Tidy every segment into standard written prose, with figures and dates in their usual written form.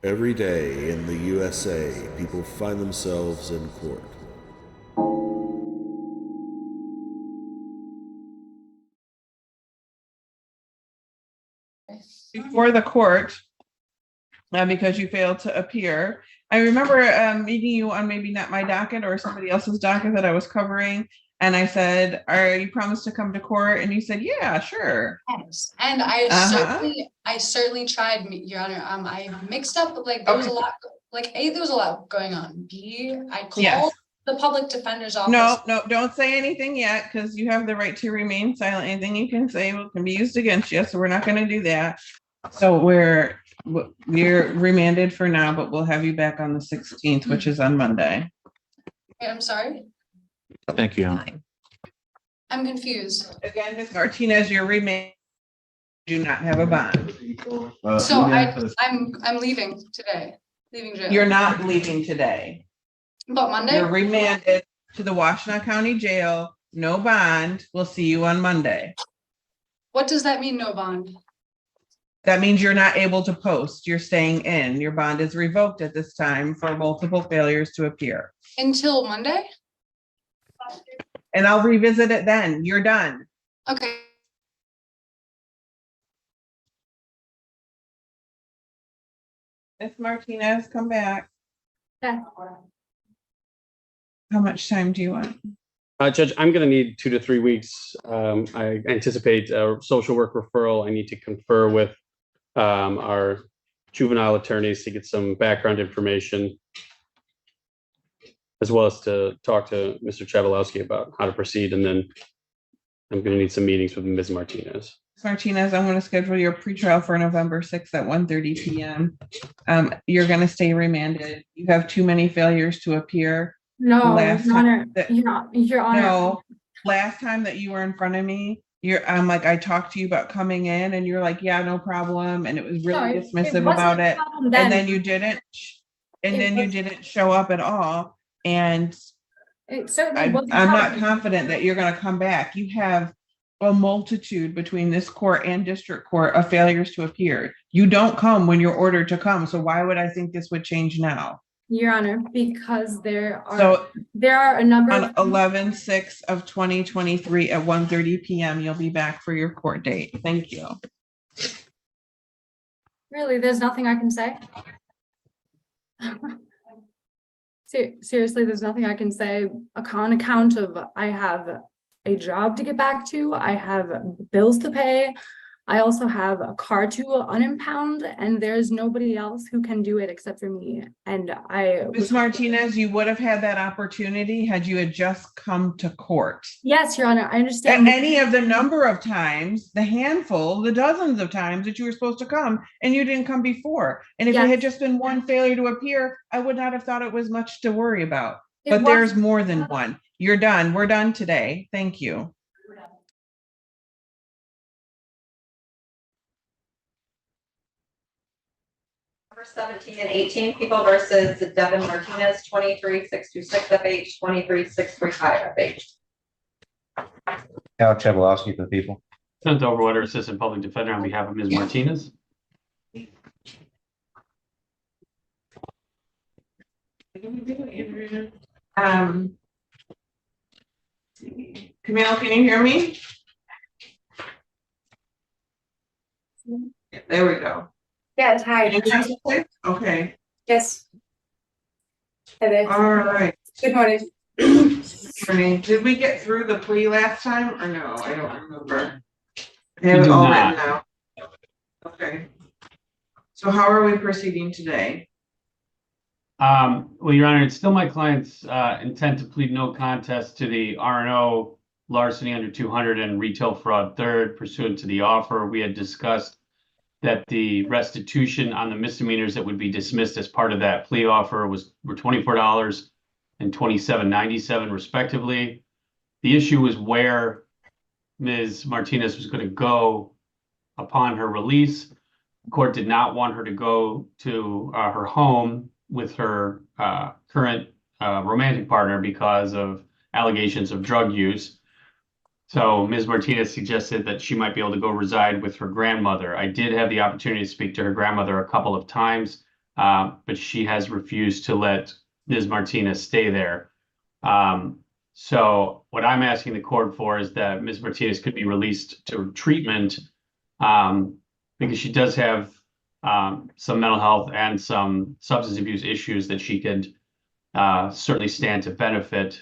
Every day in the USA, people find themselves in court. Before the court, because you failed to appear. I remember meeting you on maybe not my docket or somebody else's docket that I was covering. And I said, "Are you promised to come to court?" And you said, "Yeah, sure." Yes, and I certainly tried, Your Honor. I mixed up, like, there was a lot, like, A, there was a lot going on. B, I called the public defender's office. No, don't say anything yet, because you have the right to remain silent. Anything you can say can be used against you, so we're not going to do that. So you're remanded for now, but we'll have you back on the 16th, which is on Monday. I'm sorry. Thank you. I'm confused. Again, Ms. Martinez, you're remanded. Do not have a bond. So I'm leaving today. Leaving jail. You're not leaving today. But Monday? You're remanded to the Washtenaw County Jail. No bond. We'll see you on Monday. What does that mean, no bond? That means you're not able to post. You're staying in. Your bond is revoked at this time for multiple failures to appear. Until Monday? And I'll revisit it then. You're done. Okay. Ms. Martinez, come back. Yeah. How much time do you want? Judge, I'm going to need 2 to 3 weeks. I anticipate a social work referral. I need to confer with our juvenile attorneys to get some background information, as well as to talk to Mr. Chavalowski about how to proceed. And then I'm going to need some meetings with Ms. Martinez. Ms. Martinez, I'm going to schedule your pretrial for November 6th at 1:30 p.m. You're going to stay remanded. You have too many failures to appear. No, Your Honor. Your Honor. No, last time that you were in front of me, I'm like, I talked to you about coming in and you're like, yeah, no problem. And it was really dismissive about it. And then you didn't, you didn't show up at all. And it certainly wasn't. I'm not confident that you're going to come back. You have a multitude between this court and district court of failures to appear. You don't come when you're ordered to come. So why would I think this would change now? Your Honor, because there are a number on 11/6 of 2023 at 1:30 p.m. You'll be back for your court date. Thank you. Really, there's nothing I can say. Seriously, there's nothing I can say on account of I have a job to get back to. I have bills to pay. I also have a car to unimpound, and there's nobody else who can do it except for me. And Ms. Martinez, you would have had that opportunity had you had just come to court. Yes, Your Honor, I understand. At any of the number of times, the handful, the dozens of times that you were supposed to come, and you didn't come before. And if it had just been one failure to appear, I would not have thought it was much to worry about. But there's more than one. You're done. We're done today. Thank you. Number 17 and 18 people versus Devin Martinez, 23-626 FH, 23-635 FH. Alex Chavalowski for the people. Senator Overwater, Assistant Public Defender, on behalf of Ms. Martinez. Camille, can you hear me? There we go. Yes, hi. Okay. Yes. Hi there. All right. Good morning. Did we get through the plea last time or no? I don't remember. I have it all written now. Okay. So how are we proceeding today? Well, Your Honor, it's still my client's intent to plead no contest to the R&O larceny under 200 and retail fraud third pursuant to the offer. We had discussed that the restitution on the misdemeanors that would be dismissed as part of that plea offer were $24 and $27.97 respectively. The issue was where Ms. Martinez was going to go upon her release. The court did not want her to go to her home with her current romantic partner because of allegations of drug use. So Ms. Martinez suggested that she might be able to go reside with her grandmother. I did have the opportunity to speak to her grandmother a couple of times. but she has refused to let Ms. Martinez stay there. So what I'm asking the court for is that Ms. Martinez could be released to treatment because she does have some mental health and some substance abuse issues that she could certainly stand to benefit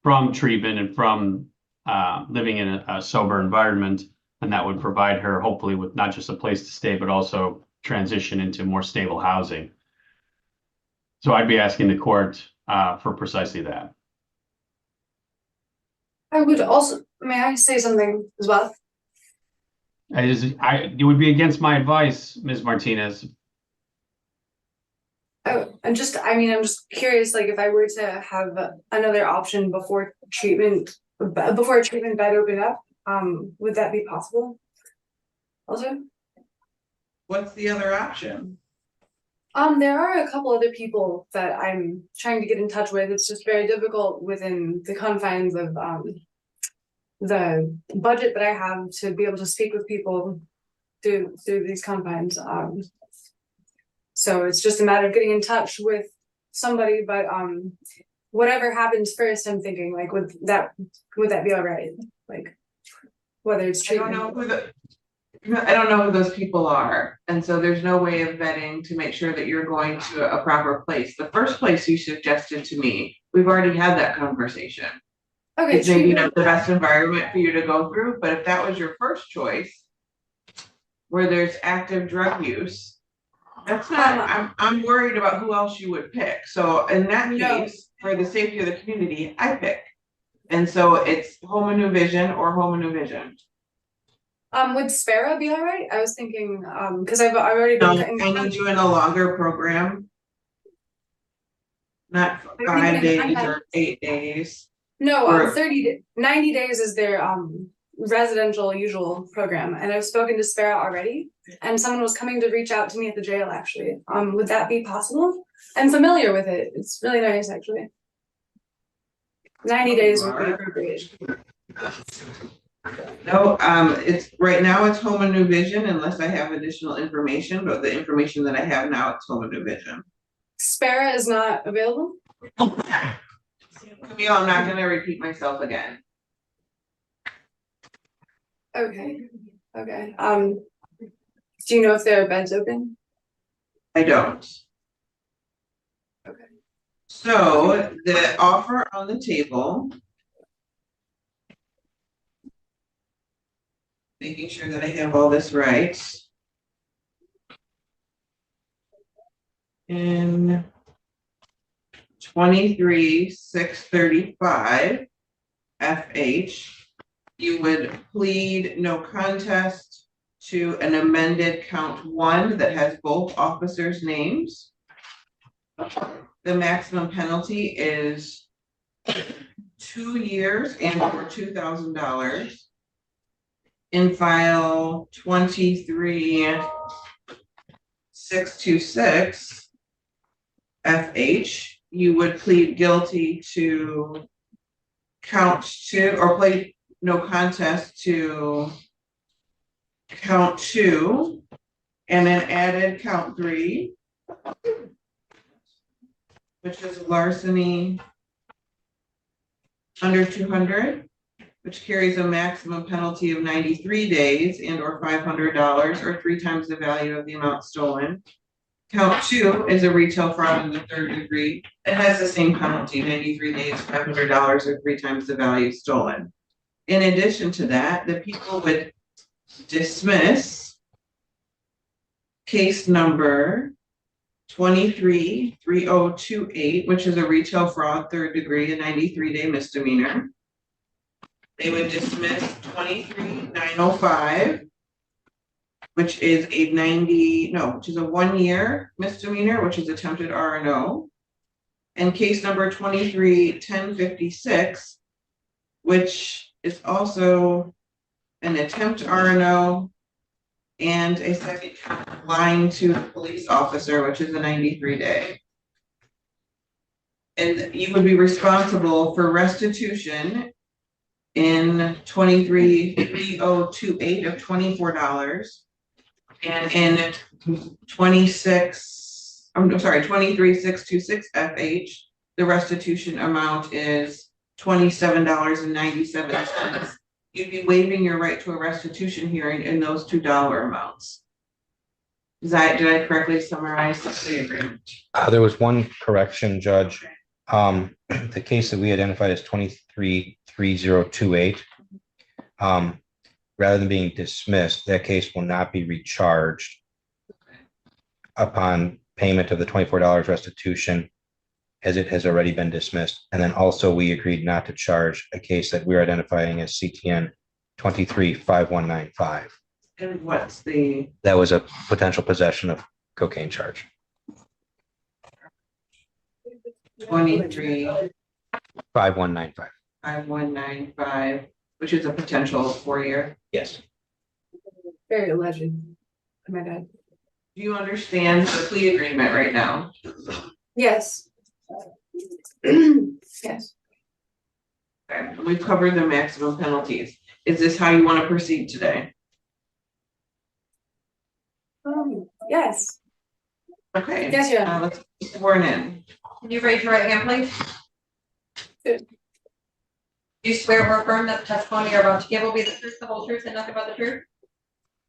from treatment and from living in a sober environment. And that would provide her hopefully with not just a place to stay, but also transition into more stable housing. So I'd be asking the court for precisely that. I would also, may I say something as well? It would be against my advice, Ms. Martinez. I'm just curious, like if I were to have another option before a treatment bed opened up, would that be possible? Also? What's the other option? There are a couple other people that I'm trying to get in touch with. It's just very difficult within the confines of the budget that I have to be able to speak with people through these confines. So it's just a matter of getting in touch with somebody, but whatever happens first, I'm thinking like would that be all right? Like whether it's treatment. I don't know who those people are, and so there's no way of vetting to make sure that you're going to a proper place. The first place you suggested to me, we've already had that conversation. Okay, it's maybe not the best environment for you to go through, but if that was your first choice, where there's active drug use, that's not. I'm worried about who else you would pick. So in that case, for the safety of the community, I pick, and so it's Home and New Vision or Home and New Vision. Would Spera be all right? I was thinking, because I've already been. I need you in a longer program, not 5 days or 8 days. No, 90 days is their residential usual program, and I've spoken to Spera already, and someone was coming to reach out to me at the jail actually. Would that be possible? I'm familiar with it. It's really nice actually. 90 days would be appropriate. No, it's right now it's Home and New Vision unless I have additional information, but the information that I have now, it's Home and New Vision. Spera is not available? Camille, I'm not gonna repeat myself again. Okay. Do you know if there are beds open? I don't. Okay. So the offer on the table, making sure that I have all this right. In 23,635 FH, you would plead no contest to an amended count 1 that has both officers' names. The maximum penalty is 2 years and or $2,000. In file 23,626 FH, you would plead guilty to count 2 or plead no contest to count 2 and then added count 3, which is larceny under 200, which carries a maximum penalty of 93 days and or $500 or 3 times the value of the amount stolen. Count 2 is a retail fraud in the 3rd degree. It has the same penalty, 93 days, $500 or 3 times the value stolen. In addition to that, the people would dismiss case number 23-3028, which is a retail fraud 3rd degree, a 93-day misdemeanor. They would dismiss 23-905, which is a 1-year misdemeanor, which is attempted R&O. And case number 23-1056, which is also an attempt R&O and a second count lying to the police officer, which is a 93-day. And you would be responsible for restitution in 23-3028 of $24, and in 26 I'm sorry, 23626 FH. The restitution amount is $27.97. You'd be waiving your right to a restitution hearing in those $2 amounts. Did I correctly summarize the agreement? There was one correction, Judge. The case that we identified as 233028, rather than being dismissed, that case will not be recharged upon payment of the $24 restitution, as it has already been dismissed. And then also we agreed not to charge a case that we're identifying as CTN 235195. And what's the? That was a potential possession of cocaine charge. 235195, 5195. which is a potential 4-year. Yes. Very alleged. My bad. Do you understand the plea agreement right now? Yes. Yes. Okay, we've covered the maximum penalties. Is this how you want to proceed today? Yes. Okay. Yes, yeah. Let's get sworn in. Can you raise your right hand, please? Good. Do you swear or affirm that the testimony you're about to give will be the truth, the whole truth, and nothing but the truth?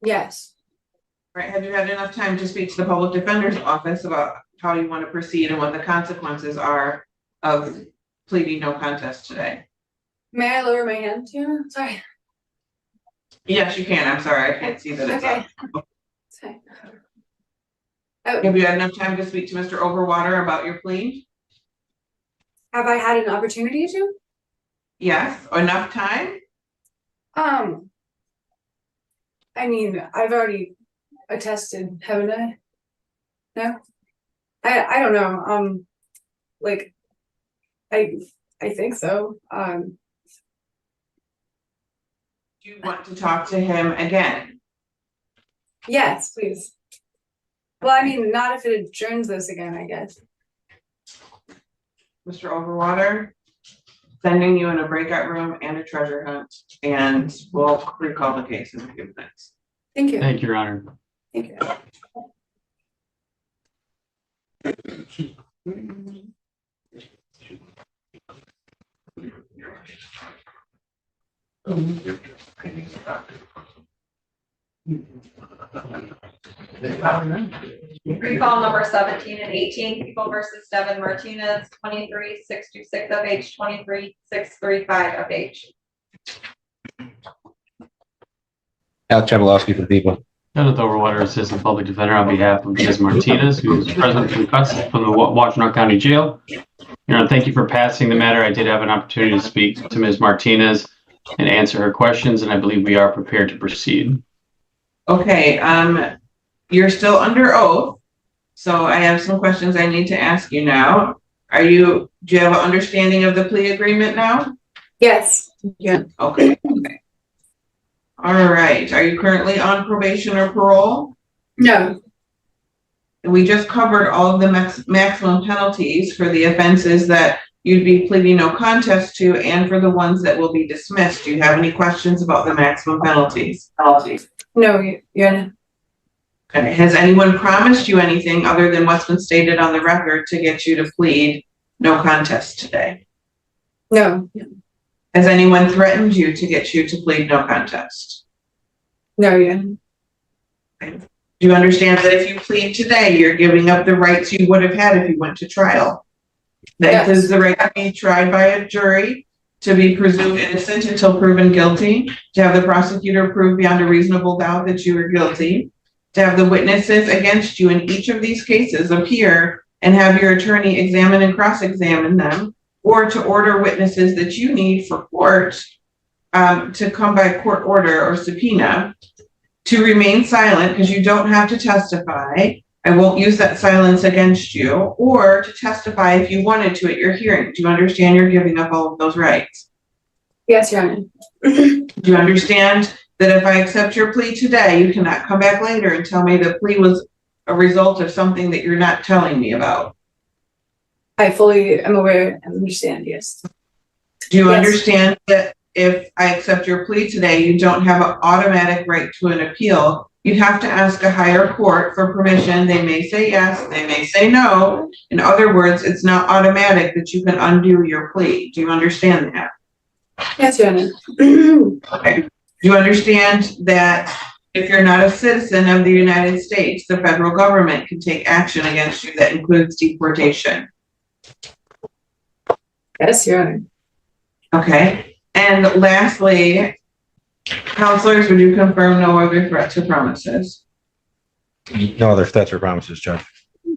Yes. All right, have you had enough time to speak to the public defender's office about how you want to proceed and what the consequences are of pleading no contest today? May I lower my hand too? Sorry. Yes, you can. I'm sorry, I can't see that it's Okay. up. Sorry. Have you had enough time to speak to Mr. Overwater about your plea? Have I had an opportunity to? Yes, enough time? I mean, I've already attested, haven't I? No? I don't know. Like, I think so. Do you want to talk to him again? Yes, please. Well, I mean, not if it adjourns this again, I guess. Mr. Overwater, sending you in a breakout room and a treasure hunt, and we'll recall the case in a few minutes. Thank you. Thank you, Your Honor. Thank you. Recall number 17 and 18, People versus Devin Martinez, 23626 FH, 23635 FH. Al Chabalowski for the people. Kenneth Overwater, Assistant Public Defender, on behalf of Ms. Martinez, who is present from custody from the Washtenaw County Jail. Thank you for passing the matter. I did have an opportunity to speak to Ms. Martinez and answer her questions, and I believe we are prepared to proceed. Okay, you're still under oath, so I have some questions I need to ask you now. Do you have an understanding of the plea agreement now? Yes. Yeah. Okay. All right, are you currently on probation or parole? No. We just covered all of the maximum penalties for the offenses that you'd be pleading no contest to and for the ones that will be dismissed. Do you have any questions about the maximum penalties? No, you're. Okay. Has anyone promised you anything other than what's been stated on the record to get you to plead no contest today? No. Has anyone threatened you to get you to plead no contest? No, yeah. Do you understand that if you plead today, you're giving up the rights you would have had if you went to trial? That includes the right to be tried by a jury, to be presumed innocent until proven guilty, to have the prosecutor prove beyond a reasonable doubt that you were guilty, to have the witnesses against you in each of these cases appear and have your attorney examine and cross-examine them, or to order witnesses that you need for court to come by court order or subpoena, to remain silent because you don't have to testify. I won't use that silence against you, or to testify if you wanted to at your hearing. Do you understand you're giving up all of those rights? Yes, Your Honor. Do you understand that if I accept your plea today, you cannot come back later and tell me the plea was a result of something that you're not telling me about? I fully am aware and understand, yes. Do you Yes. understand that if I accept your plea today, you don't have an automatic right to an appeal You'd have to ask a higher court for permission. They may say yes, they may say no. In other words, it's not automatic that you can undo your plea. Do you understand that? Yes, Your Honor. Okay. Do you understand that if you're not a citizen of the United States, the federal government can take action against you that includes deportation? Yes, Your Honor. Okay. And lastly, counselors, would you confirm no other threats or promises? No other threats or promises, Judge.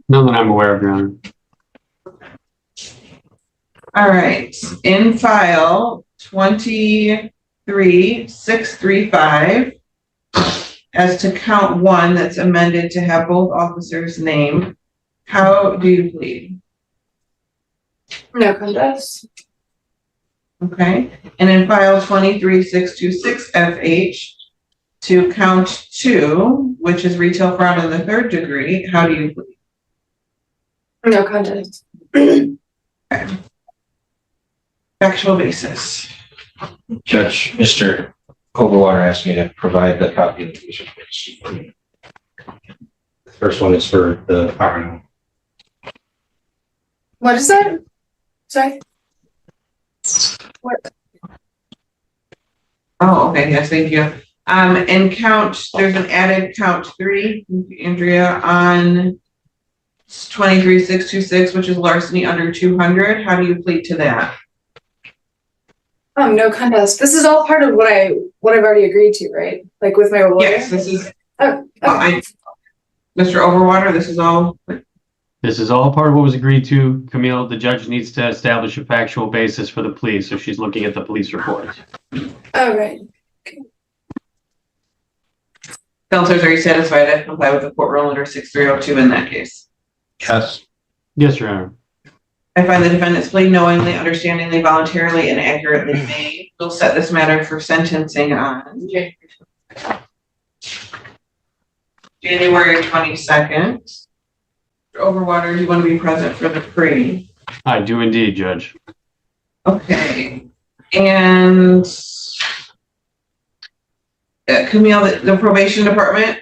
None that I'm aware of, Your Honor. All right, in file 23635, as to count 1 that's amended to have both officers' name, how do you plead? No contest. Okay, and in file 23626 FH, to count 2, which is retail fraud in the 3rd degree, how do you plead? No contest. Okay. Factual basis. Judge, Mr. Overwater asked me to provide the copy of the police reports. The first one is for the RNO. What is that? Sorry. What? Oh, okay, yes, thank you. And there's an added count 3, Andrea, on 23626, which is larceny under 200. How do you plead to that? No contest. This is all part of what I've already agreed to, right? Like with my lawyer? Yes, this is, Oh, okay. Mr. Overwater, this is all. This is all part of what was agreed to. Camille, the judge needs to establish a factual basis for the plea, so she's looking at the police reports. All right. Counselors, are you satisfied to comply with the court rule under 6302 in that case? Yes. Yes, Your Honor. I find the defendant's plea knowingly, understandingly, voluntarily, and accurately made. We'll set this matter for sentencing on January 22nd. Overwater, do you want to be present for the plea? I do indeed, Judge. Okay. And Camille, the probation department,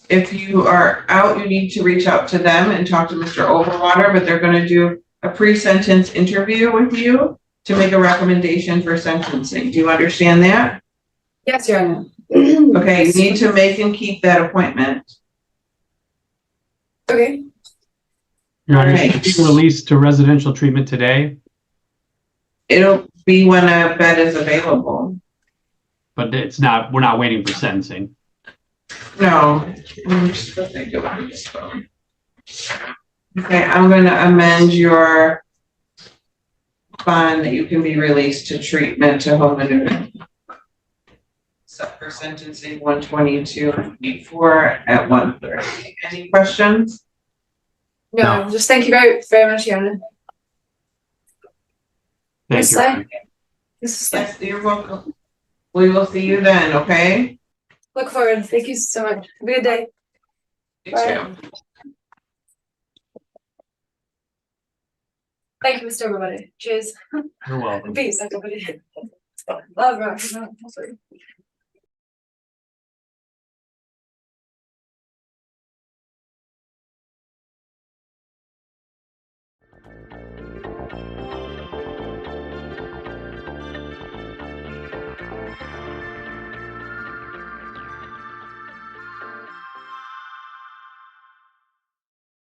if you are out, you need to reach out to them and talk to Mr. Overwater, but they're going to do a pre-sentence interview with you to make a recommendation for sentencing. Do you understand that? Yes, Your Honor. Okay, you need to make and keep that appointment. Okay. Your Honor, Right. she's being released to residential treatment today, It'll be when a bed is available. but it's not, we're not waiting for sentencing. No. I'm just gonna think about this phone. Okay, I'm gonna amend your bond that you can be released to treatment to home and set for sentencing 122-4 at 1:30. Any questions? No, just thank you very, very much, Your Honor. Thank Yes, you. Your Honor. This is Yes, you're welcome. We will see you then, okay? look forward. Thank you so much. Have a good day. You Bye. too. Thank you, Mr. Everybody. Cheers. You're welcome. Peace, everybody. Love,